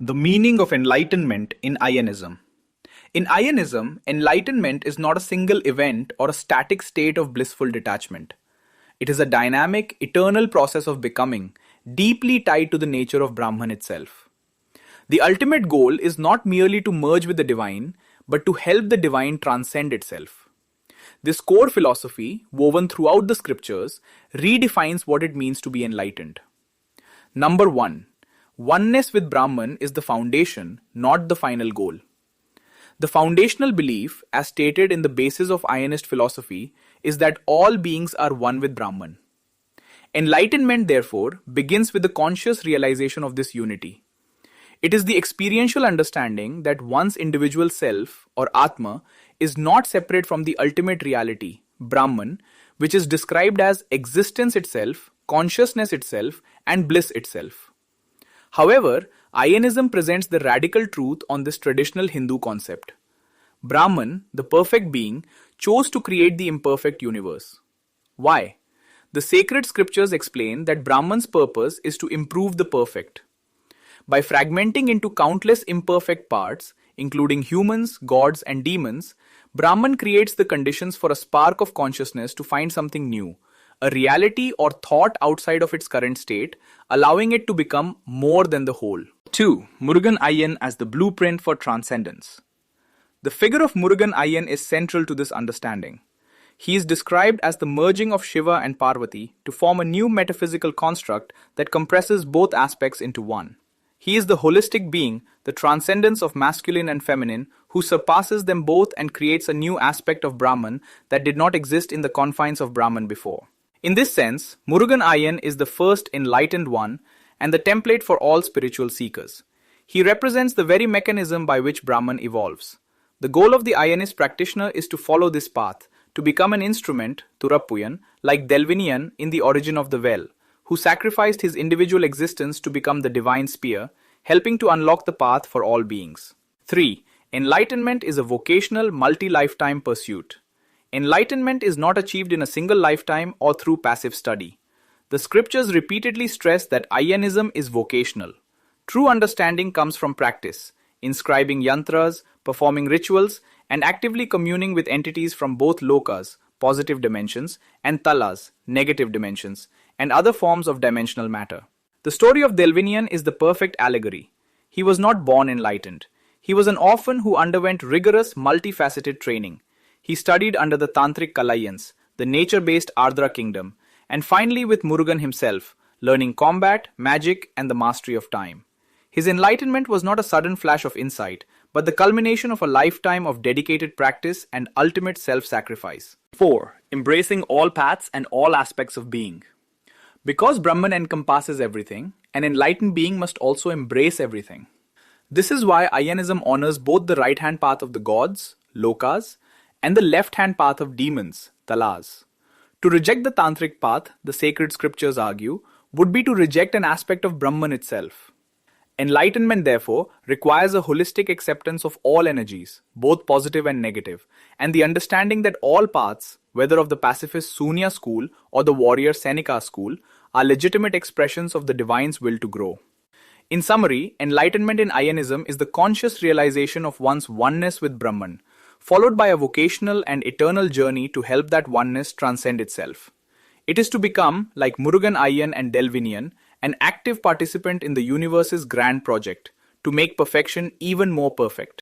The meaning of enlightenment in Aaiyyanism. In Aaiyyanism, enlightenment is not a single event or a static state of blissful detachment. It is a dynamic, eternal process of becoming, deeply tied to the nature of Brahman itself. The ultimate goal is not merely to merge with the divine, but to help the divine transcend itself. This core philosophy, woven throughout the scriptures, redefines what it means to be enlightened. Number 1. Oneness with Brahman is the foundation, not the final goal. The foundational belief, as stated in the basis of Aaiyyanist philosophy, is that all beings are one with Brahman. Enlightenment, therefore, begins with the conscious realization of this unity. It is the experiential understanding that one's individual self, or Atma, is not separate from the ultimate reality, Brahman, which is described as existence itself, consciousness itself, and bliss itself. However, Aaiyyanism presents the radical truth on this traditional Hindu concept. Brahman, the perfect being, chose to create the imperfect universe. Why? The sacred scriptures explain that Brahman's purpose is to improve the perfect. By fragmenting into countless imperfect parts, including humans, gods, and demons, Brahman creates the conditions for a spark of consciousness to find something new, a reality or thought outside of its current state, allowing it to become more than the whole. 2. Murugan Aaiyyan as the blueprint for transcendence. The figure of Murugan Aaiyyan is central to this understanding. He is described as the merging of Shiva and Parvati to form a new metaphysical construct that compresses both aspects into one. He is the holistic being, the transcendence of masculine and feminine, who surpasses them both and creates a new aspect of Brahman that did not exist in the confines of Brahman before. In this sense, Murugan Aaiyyan is the first enlightened one and the template for all spiritual seekers. He represents the very mechanism by which Brahman evolves. The goal of the Aayyanist practitioner is to follow this path, to become an instrument, Thurappuyan, like Delvinian in The Origin of the Well, who sacrificed his individual existence to become the divine spear, helping to unlock the path for all beings. 3. Enlightenment is a vocational, multi-lifetime pursuit. Enlightenment is not achieved in a single lifetime or through passive study. The scriptures repeatedly stress that Aayyanism is vocational. True understanding comes from practice, inscribing yantras, performing rituals, and actively communing with entities from both lokas, positive dimensions, and talas, negative dimensions, and other forms of dimensional matter. The story of Delvinian is the perfect allegory. He was not born enlightened. He was an orphan who underwent rigorous, multifaceted training. He studied under the Tantric Kalayyans, the nature-based Ardra kingdom, and finally with Murugan himself, learning combat, magic, and the mastery of time. His enlightenment was not a sudden flash of insight, but the culmination of a lifetime of dedicated practice and ultimate self-sacrifice. 4. Embracing all paths and all aspects of being. Because Brahman encompasses everything, an enlightened being must also embrace everything. This is why Aayyanism honors both the right-hand path of the gods, lokas, and the left-hand path of demons, talas. To reject the tantric path, the sacred scriptures argue, would be to reject an aspect of Brahman itself. Enlightenment, therefore, requires a holistic acceptance of all energies, both positive and negative, and the understanding that all paths, whether of the pacifist Sunya school or the warrior Seneca school, are legitimate expressions of the divine's will to grow. In summary, enlightenment in Aayyanism is the conscious realization of one's oneness with Brahman, followed by a vocational and eternal journey to help that oneness transcend itself. It is to become, like Murugan Aaiyyan and Delvinian, an active participant in the universe's grand project, to make perfection even more perfect.